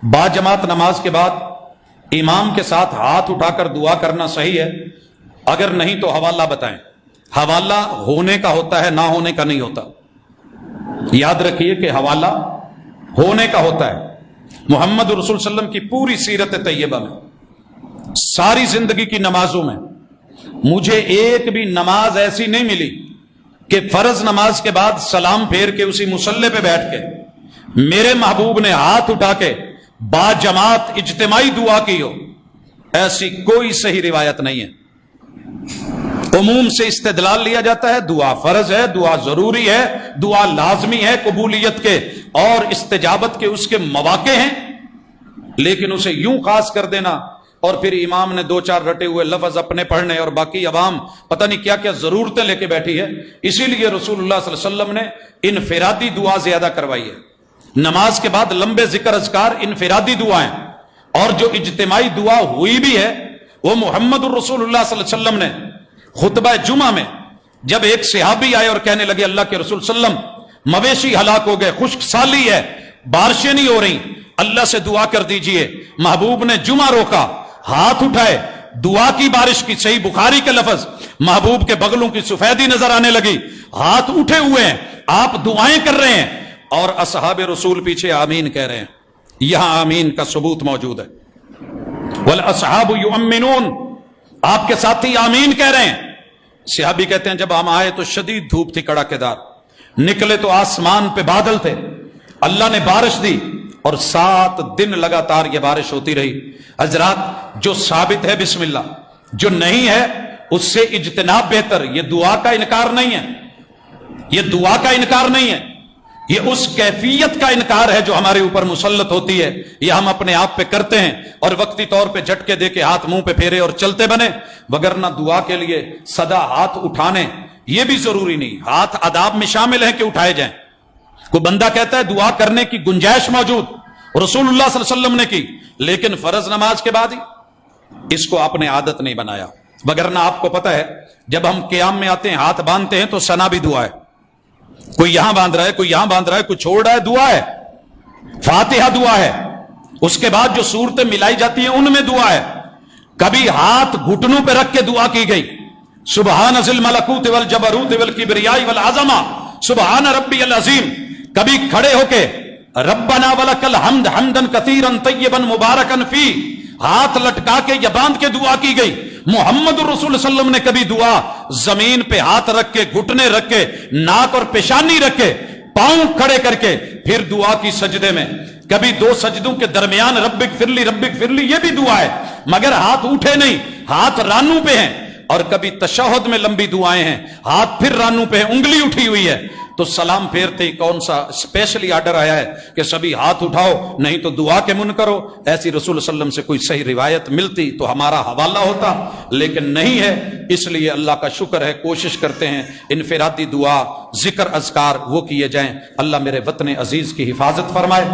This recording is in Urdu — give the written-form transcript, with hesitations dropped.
باجماعت نماز کے بعد امام کے ساتھ ہاتھ اٹھا کر دعا کرنا صحیح ہے؟ اگر نہیں تو حوالہ بتائیں۔ حوالہ ہونے کا ہوتا ہے، نہ ہونے کا نہیں ہوتا۔ یاد رکھیے کہ حوالہ ہونے کا ہوتا ہے۔ محمد رسول صلی اللہ علیہ وسلم کی پوری سیرت طیبہ میں، ساری زندگی کی نمازوں میں مجھے ایک بھی نماز ایسی نہیں ملی کہ فرض نماز کے بعد سلام پھیر کے اسی مصلی پہ بیٹھ کے میرے محبوب نے ہاتھ اٹھا کے با جماعت اجتماعی دعا کی ہو۔ ایسی کوئی صحیح روایت نہیں ہے۔ عموم سے استدلال لیا جاتا ہے، دعا فرض ہے، دعا ضروری ہے، دعا لازمی ہے، قبولیت کے اور استجابت کے اس کے مواقع ہیں، لیکن اسے یوں خاص کر دینا اور پھر امام نے دو چار رٹے ہوئے لفظ اپنے پڑھنے اور باقی عوام پتہ نہیں کیا کیا ضرورتیں لے کے بیٹھی ہے۔ اسی لیے رسول اللہ صلی اللہ علیہ وسلم نے انفرادی دعا زیادہ کروائی ہے۔ نماز کے بعد لمبے ذکر اذکار انفرادی دعائیں، اور جو اجتماعی دعا ہوئی بھی ہے وہ محمد الرسول اللہ صلی اللہ علیہ وسلم نے خطبہ جمعہ میں جب ایک صحابی آئے اور کہنے لگے اللہ کے رسول صلی اللہ علیہ وسلم مویشی ہلاک ہو گئے، خشک سالی ہے، بارشیں نہیں ہو رہی، اللہ سے دعا کر دیجئے۔ محبوب نے جمعہ روکا، ہاتھ اٹھائے، دعا کی بارش کی، صحیح بخاری کے لفظ، محبوب کے بغلوں کی سفیدی نظر آنے لگی، ہاتھ اٹھے ہوئے ہیں، آپ دعائیں کر رہے ہیں اور اصحاب رسول پیچھے آمین کہہ رہے ہیں۔ یہاں آمین کا ثبوت موجود ہے۔ والاصحاب یؤمنون، آپ کے ساتھی آمین کہہ رہے ہیں۔ صحابی کہتے ہیں جب ہم آئے تو شدید دھوپ تھی، کڑاکے دار، نکلے تو آسمان پہ بادل تھے، اللہ نے بارش دی اور 7 دن لگاتار یہ بارش ہوتی رہی۔ حضرات، جو ثابت ہے بسم اللہ، جو نہیں ہے اس سے اجتناب بہتر۔ یہ دعا کا انکار نہیں ہے، یہ دعا کا انکار نہیں ہے، یہ اس کیفیت کا انکار ہے جو ہمارے اوپر مسلط ہوتی ہے، یہ ہم اپنے آپ پہ کرتے ہیں اور وقتی طور پہ جھٹکے دے کے ہاتھ منہ پہ پھیرے اور چلتے بنے، وگرنہ دعا کے لیے سدا ہاتھ اٹھانے یہ بھی ضروری نہیں۔ ہاتھ آداب میں شامل ہیں کہ اٹھائے جائیں۔ کوئی بندہ کہتا ہے دعا کرنے کی گنجائش موجود، رسول اللہ صلی اللہ علیہ وسلم نے کی، لیکن فرض نماز کے بعد ہی، اس کو آپ نے عادت نہیں بنایا۔ وگرنہ آپ کو پتا ہے جب ہم قیام میں آتے ہیں ہاتھ باندھتے ہیں تو ثنا بھی دعا ہے، کوئی یہاں باندھ رہا ہے، کوئی یہاں باندھ رہا ہے، کوئی چھوڑ رہا ہے، دعا ہے، فاتحہ دعا ہے، اس کے بعد جو صورتیں ملائی جاتی ہیں ان میں دعا ہے۔ کبھی ہاتھ گھٹنوں پہ رکھ کے دعا کی گئی، سبحان ذی الملکوت والجبروت والکبریاء والعظمہ سبحان ربی العظیم۔ کبھی کھڑے ہو کے ربنا ولک الحمد حمدا کثیرا طیبا مبارکا فی، ہاتھ لٹکا کے یا باندھ کے دعا کی گئی۔ محمد الرسول صلی اللہ علیہ وسلم نے کبھی دعا زمین پہ ہاتھ رکھ کے، گھٹنے رکھ کے، ناک اور پیشانی رکھ کے، پاؤں کھڑے کر کے پھر دعا کی سجدے میں، کبھی 2 سجدوں کے درمیان رب اغفر لی یہ بھی دعا ہے، مگر ہاتھ اٹھے نہیں، ہاتھ رانوں پہ ہیں۔ اور کبھی تشہد میں لمبی دعائیں ہیں، ہاتھ پھر رانوں پہ ہیں، انگلی اٹھی ہوئی ہے، تو سلام پھیرتے ہی کون سا اسپیشلی آرڈر آیا ہے کہ سبھی ہاتھ اٹھاؤ نہیں تو دعا کے من کرو؟ ایسی رسول صلی اللہ علیہ وسلم سے کوئی صحیح روایت ملتی تو ہمارا حوالہ ہوتا، لیکن نہیں ہے۔ اس لیے اللہ کا شکر ہے، کوشش کرتے ہیں انفرادی دعا، ذکر اذکار وہ کیے جائیں۔ اللہ میرے وطن عزیز کی حفاظت فرمائے۔